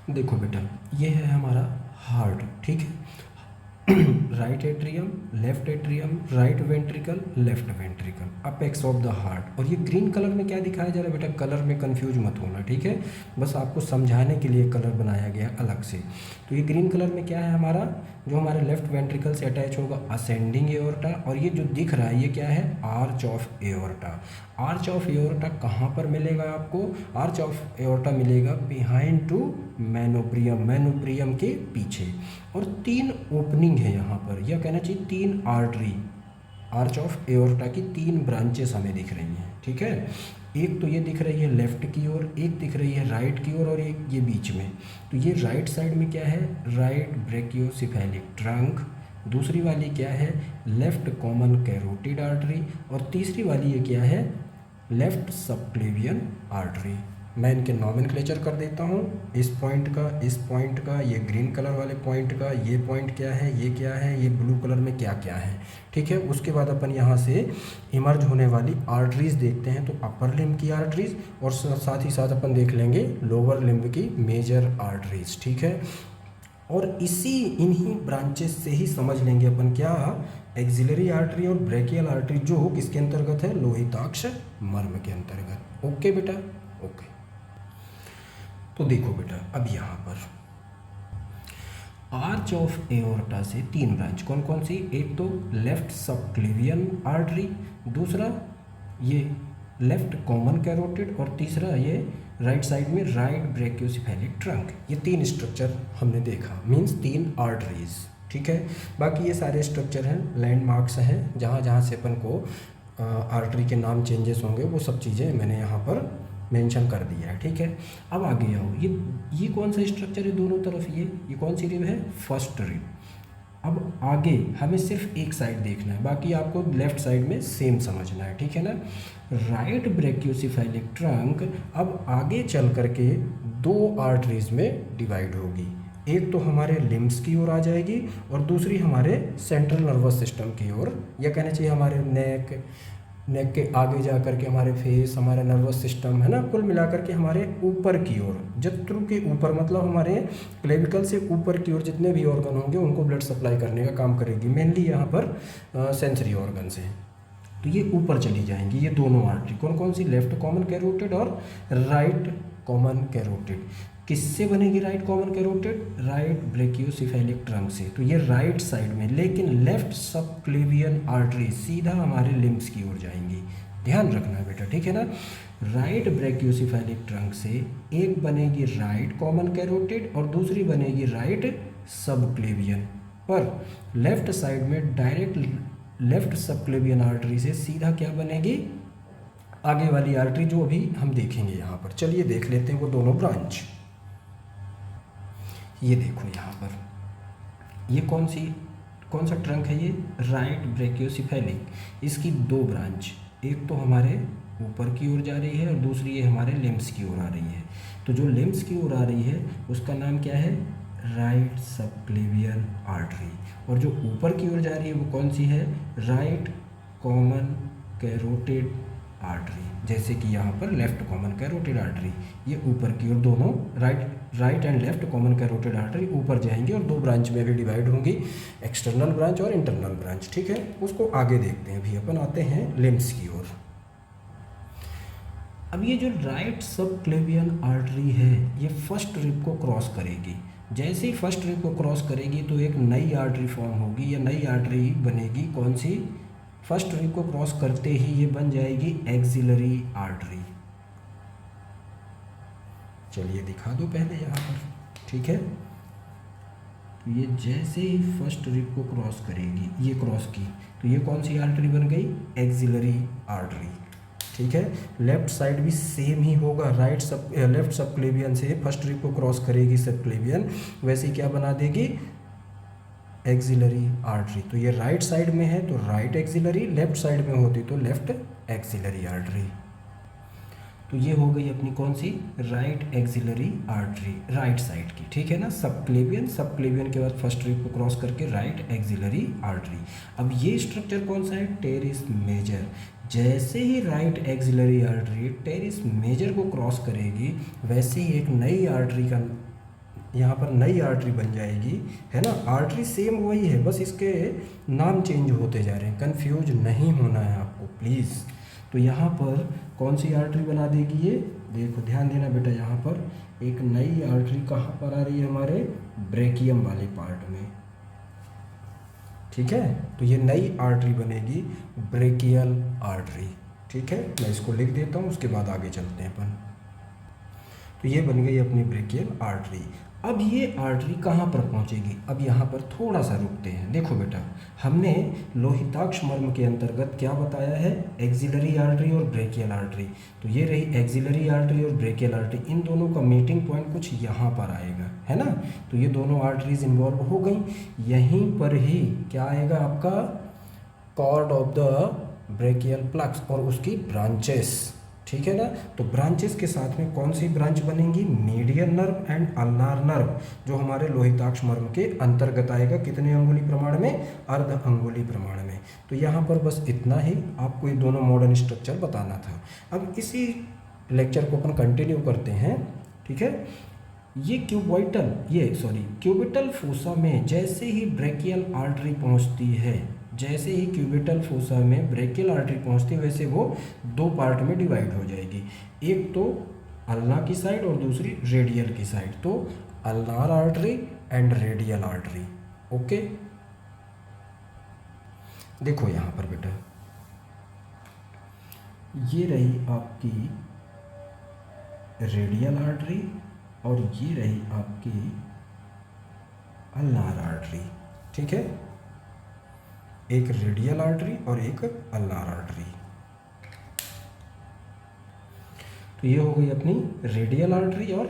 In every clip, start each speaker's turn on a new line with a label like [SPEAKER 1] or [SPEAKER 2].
[SPEAKER 1] देखो बेटा, ये है हमारा हार्ट, ठीक है। Right atrium, left atrium, right ventricle, left ventricle, apex of the heart. और ये ग्रीन कलर में क्या दिखाया जा रहा है बेटा, कलर में कंफ्यूज मत होना, ठीक है। बस आपको समझाने के लिए कलर बनाया गया अलग से। तो ये ग्रीन कलर में क्या है हमारा, जो हमारे लेफ्ट वेंट्रिकल से अटैच होगा, असेंडिंग एओर्टा। और ये जो दिख रहा है ये क्या है, arch of aorta. Arch of aorta कहाँ पर मिलेगा आपको, आर्च ऑफ एओर्टा मिलेगा बिहाइंड टू मेनोब्रियम, मेनोब्रियम के पीछे। और 3 ओपनिंग है यहाँ पर, यह कहना चाहिए 3 आर्टरी, आर्च ऑफ एओर्टा की 3 ब्रांचेस हमें दिख रही हैं, ठीक है। एक तो ये दिख रही है लेफ्ट की ओर, एक दिख रही है राइट की ओर, और एक ये बीच में। तो ये राइट साइड में क्या है, राइट ब्रेकियोसेफेलिक ट्रंक। दूसरी वाली क्या है, लेफ्ट कॉमन कैरोटिड आर्टरी। और तीसरी वाली ये क्या है, लेफ्ट सबक्लेवियन आर्टरी। मैं इनके नॉमेनक्लेचर कर देता हूँ, इस पॉइंट का, इस पॉइंट का, ये ग्रीन कलर वाले पॉइंट का, ये पॉइंट क्या है, ये क्या है, ये ब्लू कलर में क्या क्या है, ठीक है। उसके बाद अपन यहाँ से इमर्ज होने वाली आर्टरीज देखते हैं। तो अपर लिम्ब की आर्टरीज, और साथ ही साथ अपन देख लेंगे लोअर लिम्ब की मेजर आर्टरीज, ठीक है। और इन्हीं ब्रांचेस से ही समझ लेंगे अपन क्या, एक्सिलरी आर्टरी और ब्रेकियल आर्टरी, जो किसके अंतर्गत है, लोहिताक्ष मर्म के अंतर्गत। ओके बेटा, ओके। तो देखो बेटा, अब यहाँ पर आर्च ऑफ एओर्टा से 3 ब्रांच कौन कौन सी, एक तो लेफ्ट सबक्लेवियन आर्टरी, दूसरा ये लेफ्ट कॉमन कैरोटिड, और तीसरा ये राइट साइड में राइट ब्रेकियोसेफेलिक ट्रंक। ये 3 स्ट्रक्चर हमने देखा, मींस 3 आर्टरीज, ठीक है। बाकी ये सारे स्ट्रक्चर हैं, लैंडमार्क्स हैं, जहाँ जहाँ से अपन को आर्टरी के नाम चेंजेस होंगे वो सब चीज़ें मैंने यहाँ पर मेंशन कर दिया है, ठीक है। अब आगे आओ, ये कौन सा स्ट्रक्चर है दोनों तरफ, ये कौन सी रिब है, फर्स्ट रिब। अब आगे हमें सिर्फ एक साइड देखना है, बाकी आपको लेफ्ट साइड में सेम समझना है, ठीक है ना। राइट ब्रेकियोसेफेलिक ट्रंक अब आगे चल करके 2 आर्टरीज में डिवाइड होगी। एक तो हमारे लिम्स की ओर आ जाएगी, और दूसरी हमारे सेंट्रल नर्वस सिस्टम की ओर, या कहना चाहिए हमारे नेक के आगे जा कर के हमारे फेस, हमारे नर्वस सिस्टम है ना, कुल मिलाकर के हमारे ऊपर की ओर, जत्रु के ऊपर, मतलब हमारे क्लेविकल से ऊपर की ओर जितने भी ऑर्गन होंगे उनको ब्लड सप्लाई करने का काम करेगी। मेनली यहाँ पर सेंसरी ऑर्गन्स हैं, तो ये ऊपर चली जाएंगी ये दोनों आर्टरी। कौन कौन सी, लेफ्ट कॉमन कैरोटिड और राइट कॉमन कैरोटिड। किससे बनेगी right common carotid, right brachiocephalic trunk से। तो ये राइट साइड में, लेकिन लेफ्ट सबक्लेवियन आर्टरी सीधा हमारे लिम्स की ओर जाएंगी, ध्यान रखना है बेटा, ठीक है ना। राइट ब्रेकियोसेफेलिक ट्रंक से एक बनेगी राइट कॉमन कैरोटिड और दूसरी बनेगी राइट सबक्लेवियन। पर लेफ्ट साइड में डायरेक्ट लेफ्ट सबक्लेवियन आर्टरी से सीधा क्या बनेगी, आगे वाली आर्टरी, जो अभी हम देखेंगे यहाँ पर। चलिए देख लेते हैं वो दोनों ब्रांच। ये देखो यहाँ पर, ये कौन सा ट्रंक है, ये राइट ब्रेकियोसेफेलिक। इसकी 2 ब्रांच, एक तो हमारे ऊपर की ओर जा रही है और दूसरी ये हमारे लिम्स की ओर आ रही है। तो जो लिम्स की ओर आ रही है उसका नाम क्या है, राइट सबक्लेवियन आर्टरी। और जो ऊपर की ओर जा रही है वो कौन सी है, राइट कॉमन कैरोटिड आर्टरी। जैसे कि यहाँ पर लेफ्ट कॉमन कैरोटिड आर्टरी, ये ऊपर की ओर, दोनों right and left common carotid artery ऊपर जाएंगी और 2 ब्रांच में भी डिवाइड होंगी, एक्सटर्नल ब्रांच और इंटरनल ब्रांच, ठीक है। उसको आगे देखते हैं। अभी अपन आते हैं लिम्स की ओर। अब ये जो राइट सबक्लेवियन आर्टरी है ये फर्स्ट रिब को क्रॉस करेगी। जैसे ही फर्स्ट रिब को क्रॉस करेगी तो एक नई आर्टरी फॉर्म होगी, या नई आर्टरी बनेगी। कौन सी, फर्स्ट रिब को क्रॉस करते ही ये बन जाएगी एक्सिलरी आर्टरी। चलिए दिखा दो पहले यहाँ पर, ठीक है। तो ये जैसे ही फर्स्ट रिब को क्रॉस करेगी, ये क्रॉस की, तो ये कौन सी आर्टरी बन गई, एक्सिलरी आर्टरी, ठीक है। लेफ्ट साइड भी सेम ही होगा, लेफ्ट सबक्लेवियन से फर्स्ट रिब को क्रॉस करेगी सबक्लेवियन, वैसे ही क्या बना देगी, एक्सिलरी आर्टरी। तो ये राइट साइड में है तो राइट एक्सिलरी, लेफ्ट साइड में होती तो लेफ्ट एक्सिलरी आर्टरी। तो ये हो गई अपनी कौन सी, right axillary artery, right side की, ठीक है ना। सबक्लेवियन के बाद फर्स्ट रिब को क्रॉस करके राइट एक्सिलरी आर्टरी। अब ये स्ट्रक्चर कौन सा है, टेरिस मेजर। जैसे ही right axillary artery teres major को क्रॉस करेगी, वैसे ही एक नई आर्टरी का यहाँ पर नई आर्टरी बन जाएगी, है ना। आर्टरी सेम वही है, बस इसके नाम चेंज होते जा रहे हैं, कंफ्यूज नहीं होना है आपको प्लीज़। तो यहाँ पर कौन सी आर्टरी बना देगी ये, देखो ध्यान देना बेटा, यहाँ पर एक नई आर्टरी कहाँ पर आ रही है, हमारे ब्रेकियम वाले पार्ट में, ठीक है। तो ये नई आर्टरी बनेगी ब्रेकियल आर्टरी, ठीक है। मैं इसको लिख देता हूँ, उसके बाद आगे चलते हैं अपन। तो ये बन गई अपनी ब्रेकियल आर्टरी। अब ये आर्टरी कहाँ पर पहुँचेगी, अब यहाँ पर थोड़ा सा रुकते हैं। देखो बेटा, हमने लोहिताक्ष मर्म के अंतर्गत क्या बताया है, एक्सिलरी आर्टरी और ब्रेकियल आर्टरी। तो ये रही एक्सिलरी आर्टरी और ब्रेकियल आर्टरी, इन दोनों का मीटिंग पॉइंट कुछ यहाँ पर आएगा, है ना। तो ये दोनों आर्टरीज इन्वॉल्व हो गई, यहीं पर ही क्या आएगा आपका, cord of the brachial plexus और उसकी ब्रांचेस, ठीक है ना। तो ब्रांचेस के साथ में कौन सी ब्रांच बनेंगी, median nerve and ulnar nerve, जो हमारे लोहिताक्ष मर्म के अंतर्गत आएगा। कितने अंगुली प्रमाण में, अर्ध अंगुली प्रमाण में। तो यहाँ पर बस इतना ही आपको ये दोनों मॉडर्न स्ट्रक्चर बताना था। अब इसी लेक्चर को अपन कंटिन्यू करते हैं, ठीक है। ये क्यूबिटल फोसा में जैसे ही ब्रेकियल आर्टरी पहुँचती है, जैसे ही क्यूबिटल फोसा में ब्रेकियल आर्टरी पहुंचती है, वैसे वो दो पार्ट में डिवाइड हो जाएगी, एक तो अल्ना की साइड और दूसरी रेडियल की साइड। तो ulnar artery and radial artery, okay. देखो यहाँ पर बेटा, ये रही आपकी रेडियल आर्टरी और ये रही आपकी अल्नार आर्टरी, ठीक है। एक रेडियल आर्टरी और एक अल्नार आर्टरी। तो ये हो गई अपनी रेडियल आर्टरी और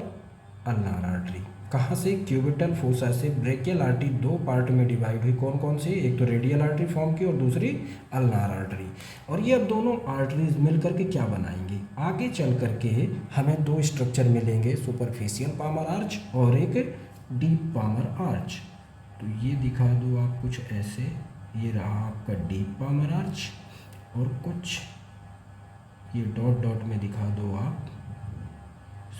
[SPEAKER 1] अल्नार आर्टरी। कहाँ से, क्यूबिटल फोसा से ब्रेकियल आर्टरी दो पार्ट में डिवाइड हुई, कौन कौन सी, एक तो रेडियल आर्टरी फॉर्म की और दूसरी अल्नार आर्टरी। और ये अब दोनों आर्टरीज मिल करके क्या बनाएंगी, आगे चल करके हमें दो स्ट्रक्चर मिलेंगे, सुपरफिशियल पामर आर्च और एक डीप पामर आर्च। तो ये दिखा दो आप कुछ ऐसे, ये रहा आपका डीप पामर आर्च और कुछ ये डॉट डॉट में दिखा दो आप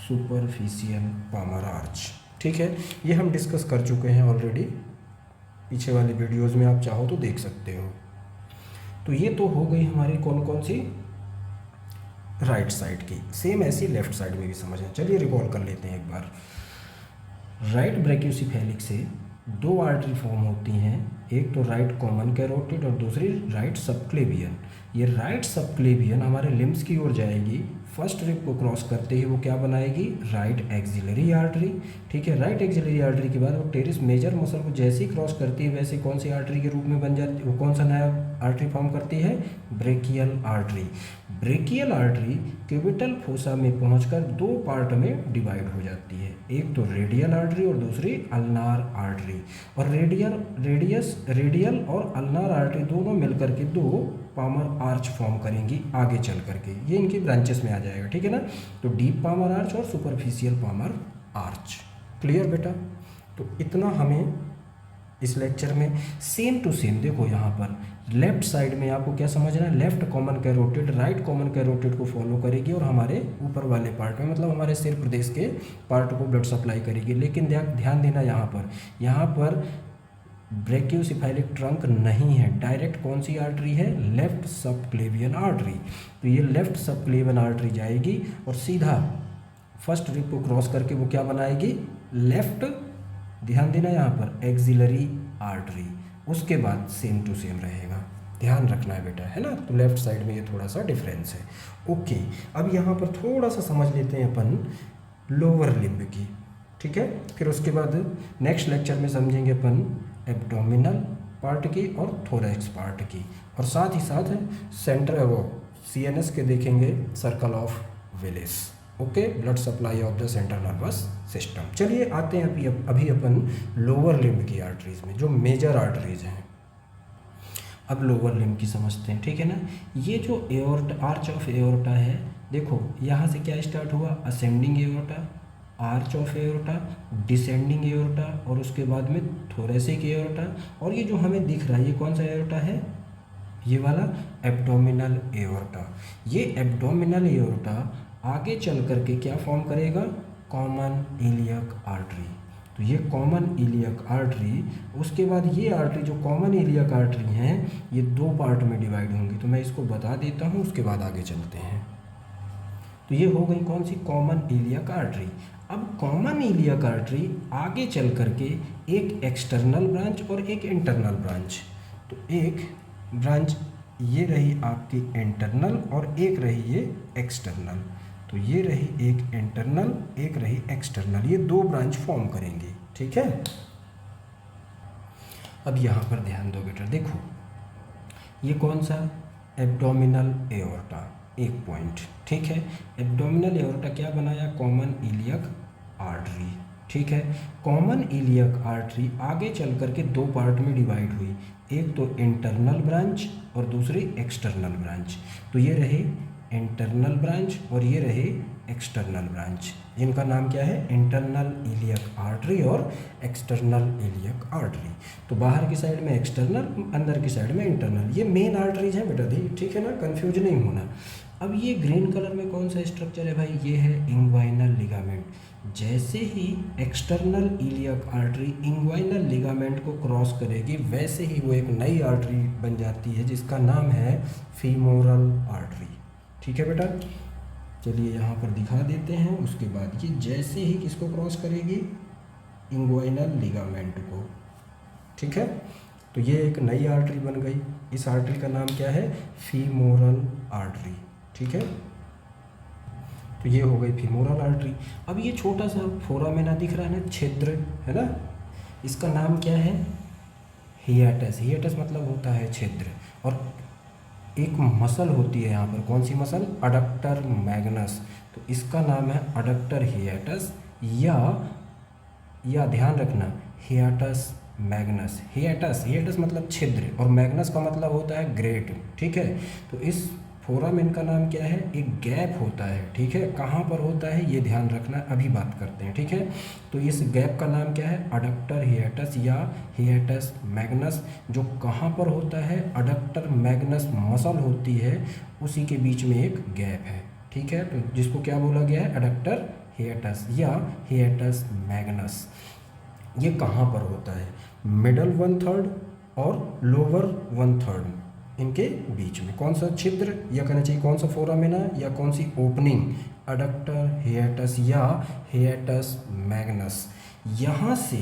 [SPEAKER 1] सुपरफिशियल पामर आर्च, ठीक है। ये हम डिस्कस कर चुके हैं ऑलरेडी, पीछे वाले वीडियोस में आप चाहो तो देख सकते हो। तो ये तो हो गई हमारी कौन कौन सी, राइट साइड की। सेम ऐसी लेफ्ट साइड में भी समझें, चलिए रिकॉल कर लेते हैं एक बार। राइट ब्रैकियोसेफेलिक से दो आर्टरी फॉर्म होती हैं, एक तो राइट कॉमन कैरोटिड और दूसरी राइट सबक्लेवियन। ये राइट सबक्लेवियन हमारे लिम्स की ओर जाएगी, फर्स्ट रिब को क्रॉस करते ही वो क्या बनाएगी, राइट एक्सिलरी आर्टरी, ठीक है। राइट एक्सिलरी आर्टरी के बाद वो टेरिस मेजर मसल को जैसे ही क्रॉस करती है, वैसे कौन सी आर्टरी के रूप में बन जाती है, वो कौन सा नया आर्टरी फॉर्म करती है, brachial artery. Brachial artery cubital fossa में पहुंचकर दो पार्ट में डिवाइड हो जाती है, एक तो रेडियल आर्टरी और दूसरी अल्नार आर्टरी। और रेडियल और अल्नार आर्टरी दोनों मिलकर के दो पामर आर्च फॉर्म करेंगी आगे चल करके, ये इनकी ब्रांचेस में आ जाएगा, ठीक है ना। तो डीप पामर आर्च और सुपरफिशियल पामर आर्च, क्लियर बेटा। तो इतना हमें इस लेक्चर में सेम टू सेम। देखो यहाँ पर लेफ्ट साइड में आपको क्या समझना है, left common carotid right common carotid को फॉलो करेगी और हमारे ऊपर वाले पार्ट में, मतलब हमारे सिर प्रदेश के पार्ट को ब्लड सप्लाई करेगी। लेकिन ध्यान देना यहाँ पर ब्रैकियोसेफेलिक ट्रंक नहीं है, डायरेक्ट कौन सी आर्टरी है, लेफ्ट सबक्लेवियन आर्टरी। तो ये लेफ्ट सबक्लेवियन आर्टरी जाएगी और सीधा फर्स्ट रिब को क्रॉस करके वो क्या बनाएगी, लेफ्ट, ध्यान देना यहाँ पर, एक्सिलरी आर्टरी। उसके बाद सेम टू सेम रहेगा, ध्यान रखना है बेटा, है ना। तो लेफ्ट साइड में ये थोड़ा सा डिफरेंस है, ओके। अब यहाँ पर थोड़ा सा समझ लेते हैं अपन लोअर लिम्ब की, ठीक है। फिर उसके बाद नेक्स्ट लेक्चर में समझेंगे अपन एब्डोमिनल पार्ट की और थोरैक्स पार्ट की, और साथ ही साथ सेंटर वो CNS के देखेंगे, circle of Willis, okay, blood supply of the central nervous system. चलिए आते हैं अभी अपन लोअर लिम्ब की आर्टरीज में, जो मेजर आर्टरीज हैं। अब लोअर लिम्ब की समझते हैं, ठीक है ना। ये जो एओर्टा, आर्च ऑफ एओर्टा है, देखो यहाँ से क्या स्टार्ट हुआ, ascending aorta, arch of aorta, descending aorta और उसके बाद में थोरेसिक एओर्टा। और ये जो हमें दिख रहा है ये कौन सा एओर्टा है, ये वाला एब्डोमिनल एओर्टा। ये एब्डोमिनल एओर्टा आगे चल करके क्या फॉर्म करेगा, कॉमन इलियक आर्टरी। तो ये कॉमन इलियक आर्टरी, उसके बाद ये आर्टरी जो कॉमन इलियक आर्टरी हैं ये दो पार्ट में डिवाइड होंगी, तो मैं इसको बता देता हूँ, उसके बाद आगे चलते हैं। तो ये हो गई कौन सी, कॉमन इलियक आर्टरी। अब कॉमन इलियक आर्टरी आगे चल करके एक एक्सटर्नल ब्रांच और एक इंटरनल ब्रांच, तो एक ब्रांच ये रही आपकी इंटरनल और एक रही ये एक्सटर्नल, तो ये रही एक इंटरनल एक रही एक्सटर्नल, ये दो ब्रांच फॉर्म करेंगे, ठीक है। अब यहाँ पर ध्यान दो बेटा, देखो ये कौन सा, एब्डोमिनल एओर्टा, एक पॉइंट, ठीक है। एब्डोमिनल एओर्टा क्या बनाया, कॉमन इलियक आर्टरी, ठीक है। कॉमन इलियक आर्टरी आगे चल करके दो पार्ट में डिवाइड हुई, एक तो इंटरनल ब्रांच और दूसरी एक्सटर्नल ब्रांच, तो ये रहे इंटरनल ब्रांच और ये रहे एक्सटर्नल ब्रांच, जिनका नाम क्या है, इंटरनल इलियक आर्टरी और एक्सटर्नल इलियक आर्टरी। तो बाहर की साइड में एक्सटर्नल, अंदर की साइड में इंटरनल, ये मेन आर्टरीज हैं बेटा दी, ठीक है ना, कंफ्यूज नहीं होना। अब ये ग्रीन कलर में कौन सा स्ट्रक्चर है भाई, ये है इंग्वाइनल लिगामेंट। जैसे ही external iliac artery inguinal ligament को क्रॉस करेगी, वैसे ही वो एक नई आर्टरी बन जाती है जिसका नाम है फीमोरल आर्टरी, ठीक है बेटा। चलिए यहाँ पर दिखा देते हैं। उसके बाद ये जैसे ही किसको क्रॉस करेगी, इंग्वाइनल लिगामेंट को, ठीक है, तो ये एक नई आर्टरी बन गई। इस आर्टरी का नाम क्या है, फीमोरल आर्टरी, ठीक है। तो ये हो गई फीमोरल आर्टरी। अब ये छोटा सा फोरामेना दिख रहा है ना, छिद्र है ना, इसका नाम क्या है, हियाटस। हियाटस मतलब होता है छिद्र, और एक मसल होती है यहाँ पर, कौन सी मसल, अडक्टर मैग्नस, तो इसका नाम है अडक्टर हियाटस, या ध्यान रखना हियाटस मैग्नस। हियाटस मतलब छिद्र, और मैग्नस का मतलब होता है ग्रेट, ठीक है। तो इस फोरामेन का नाम क्या है, एक गैप होता है, ठीक है। कहाँ पर होता है ये ध्यान रखना, अभी बात करते हैं, ठीक है। तो इस गैप का नाम क्या है, अडक्टर हियाटस या हियाटस मैग्नस। जो कहाँ पर होता है, अडक्टर मैग्नस मसल होती है, उसी के बीच में एक गैप है, ठीक है। तो जिसको क्या बोला गया है, अडक्टर हियाटस या हियाटस मैग्नस। ये कहाँ पर होता है, मिडल 1/3 और लोअर 1/3 इनके बीच में। कौन सा छिद्र, या कहना चाहिए कौन सा फोरामेना या कौन सी ओपनिंग, अडक्टर हियाटस या हियाटस मैग्नस। यहाँ से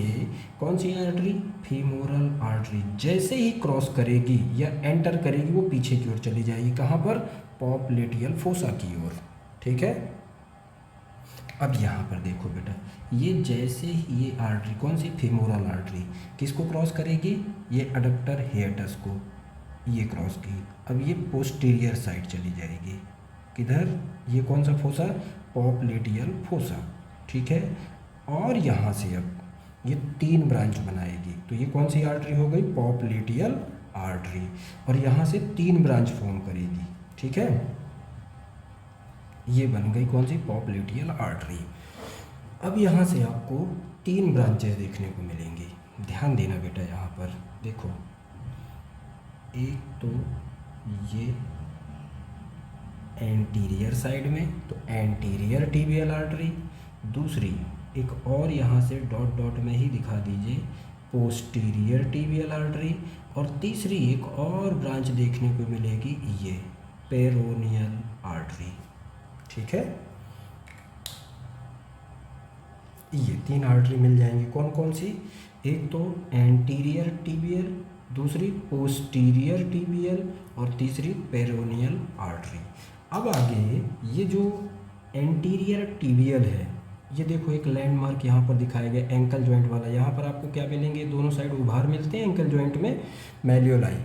[SPEAKER 1] कौन सी आर्टरी, फीमोरल आर्टरी जैसे ही क्रॉस करेगी या एंटर करेगी, वो पीछे की ओर चली जाएगी, कहाँ पर, पॉप्लेटियल फोसा की ओर, ठीक है। अब यहाँ पर देखो बेटा, ये जैसे ही ये आर्टरी कौन सी, फीमोरल आर्टरी किसको क्रॉस करेगी, ये अडक्टर हियाटस को, ये क्रॉस की। अब ये पोस्टीरियर साइड चली जाएगी, किधर, ये कौन सा फोसा, पॉप्लेटियल फोसा, ठीक है। और यहाँ से अब ये तीन ब्रांच बनाएगी, तो ये कौन सी आर्टरी हो गई, पॉप्लेटियल आर्टरी, और यहाँ से तीन ब्रांच फॉर्म करेगी, ठीक है। ये बन गई कौन सी, पॉप्लेटियल आर्टरी। अब यहाँ से आपको तीन ब्रांचेस देखने को मिलेंगी, ध्यान देना बेटा। यहाँ पर देखो, एक तो ये एंटीरियर साइड में, तो एंटीरियर टिबियल आर्टरी, दूसरी एक और यहाँ से डॉट डॉट में ही दिखा दीजिए, पोस्टीरियर टिबियल आर्टरी, और तीसरी एक और ब्रांच देखने को मिलेगी, ये पेरोनियल आर्टरी, ठीक है। ये तीन आर्टरी मिल जाएंगी, कौन कौन सी, एक तो एंटीरियर टिबियल, दूसरी पोस्टीरियर टिबियल, और तीसरी पेरोनियल आर्टरी। अब आगे ये जो एंटीरियर टिबियल है, ये देखो एक लैंडमार्क यहाँ पर दिखाया गया, एंकल जॉइंट वाला। यहाँ पर आपको क्या मिलेंगे, दोनों साइड उभार मिलते हैं एंकल जॉइंट में, मैल्योलाई,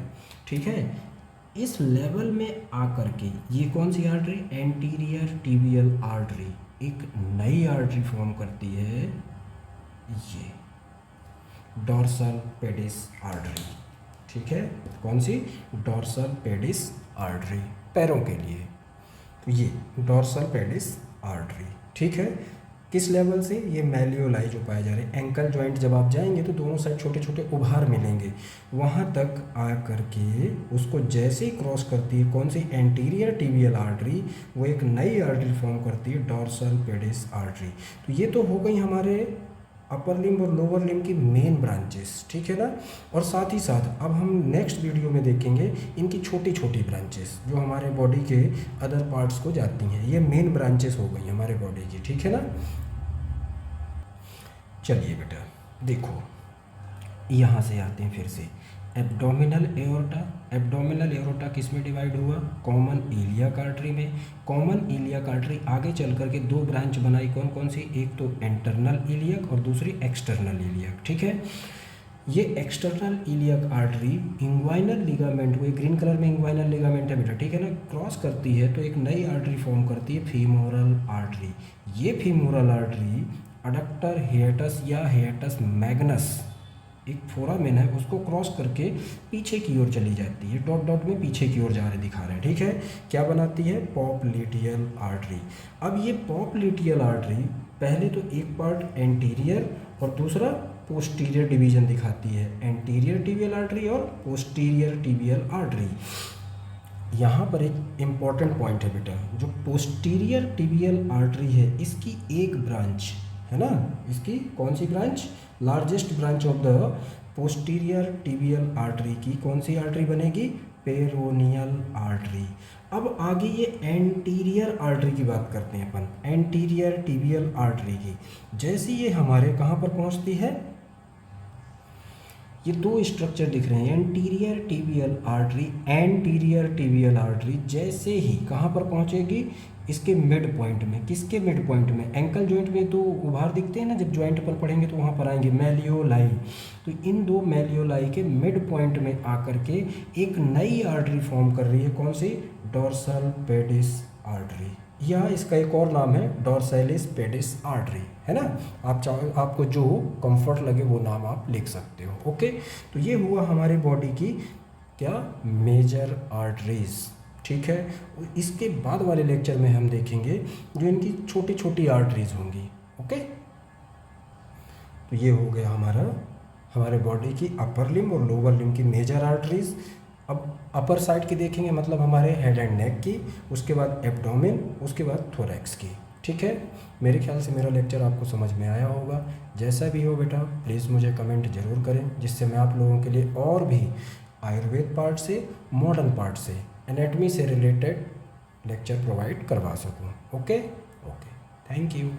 [SPEAKER 1] ठीक है। इस लेवल में आकर के ये कौन सी आर्टरी, एंटीरियर टिबियल आर्टरी, एक नई आर्टरी फॉर्म करती है, ये डॉर्सल पेडिस आर्टरी, ठीक है। कौन सी, डॉर्सल पेडिस आर्टरी, पैरों के लिए, तो ये डॉर्सल पेडिस आर्टरी, ठीक है। किस लेवल से, ये मैल्योलाई जो पाए जा रहे हैं, एंकल जॉइंट जब आप जाएंगे तो दोनों साइड छोटे छोटे उभार मिलेंगे, वहाँ तक आ करके उसको जैसे ही क्रॉस करती है कौन सी, एंटीरियर टिबियल आर्टरी, वो एक नई आर्टरी फॉर्म करती है, डॉर्सल पेडिस आर्टरी। तो ये तो हो गई हमारे अपर लिम्ब और लोअर लिम्ब की मेन ब्रांचेस, ठीक है ना। और साथ ही साथ अब हम नेक्स्ट वीडियो में देखेंगे इनकी छोटी छोटी ब्रांचेस जो हमारे बॉडी के अदर पार्ट्स को जाती हैं। ये मेन ब्रांचेस हो गई हमारे बॉडी की, ठीक है ना। चलिए बेटा देखो, यहाँ से आते हैं फिर से एब्डोमिनल एओर्टा। एब्डोमिनल एओर्टा किस में डिवाइड हुआ? कॉमन इलियक आर्टरी में। कॉमन इलियक आर्टरी आगे चल करके दो ब्रांच बनाई, कौन कौन सी? एक तो इंटरनल इलियक और दूसरी एक्सटर्नल इलियक, ठीक है। ये external iliac artery inguinal ligament को, ये ग्रीन कलर में इंग्वाइनल लिगामेंट है बेटा, ठीक है ना, क्रॉस करती है तो एक नई आर्टरी फॉर्म करती है, फीमोरल आर्टरी। ये फीमोरल आर्टरी अडक्टर हिएटस या हिएटस मैग्नस, एक फोरामेन है, उसको क्रॉस करके पीछे की ओर चली जाती है। डॉट डॉट में पीछे की ओर जा रहे दिखा रहे हैं, ठीक है। क्या बनाती है? Popliteal artery. अब ये पॉप्लिटियल आर्टरी पहले तो एक पार्ट एंटीरियर और दूसरा पोस्टीरियर डिवीजन दिखाती है, एंटीरियर टिबियल आर्टरी और पोस्टीरियर टिबियल आर्टरी। यहाँ पर एक इम्पॉर्टेंट पॉइंट है बेटा, जो पोस्टीरियर टिबियल आर्टरी है इसकी एक ब्रांच है ना, इसकी कौन सी branch? Largest branch of the posterior tibial artery की कौन सी आर्टरी बनेगी? Peroneal artery. अब आगे ये एंटीरियर आर्टरी की बात करते हैं अपन, एंटीरियर टिबियल आर्टरी की। जैसे ये हमारे कहाँ पर पहुँचती है, ये दो स्ट्रक्चर दिख रहे हैं, anterior tibial artery, anterior tibial artery जैसे ही कहाँ पर पहुँचेगी? इसके मिड पॉइंट में। किसके मिड पॉइंट में? एंकल जॉइंट में तो उभार दिखते हैं ना, जब जॉइंट पर पढ़ेंगे तो वहाँ पर आएंगे मेलियोलाई। तो इन दो मेलियोलाई के मिड पॉइंट में आकर के एक नई आर्टरी फॉर्म कर रही है, कौन सी? डोर्सल पेडिस आर्टरी, या इसका एक और नाम है डोर्सैलिस पेडिस आर्टरी, है ना। आप चाहो, आपको जो कंफर्ट लगे वो नाम आप लिख सकते हो, ओके। तो ये हुआ हमारे बॉडी की क्या? मेजर आर्टरीज, ठीक है। इसके बाद वाले लेक्चर में हम देखेंगे जो इनकी छोटी छोटी आर्टरीज होंगी, ओके। तो ये हो गया हमारे बॉडी की अपर लिम्ब और लोअर लिम्ब की मेजर आर्टरीज। अब अपर साइड की देखेंगे, मतलब हमारे हेड एंड नेक की, उसके बाद एब्डोमेन, उसके बाद थोरैक्स की, ठीक है। मेरे ख्याल से मेरा लेक्चर आपको समझ में आया होगा। जैसा भी हो बेटा प्लीज़ मुझे कमेंट ज़रूर करें, जिससे मैं आप लोगों के लिए और भी आयुर्वेद पार्ट से, मॉडर्न पार्ट से, एनाटॉमी से रिलेटेड लेक्चर प्रोवाइड करवा सकूं, ओके। Thank you.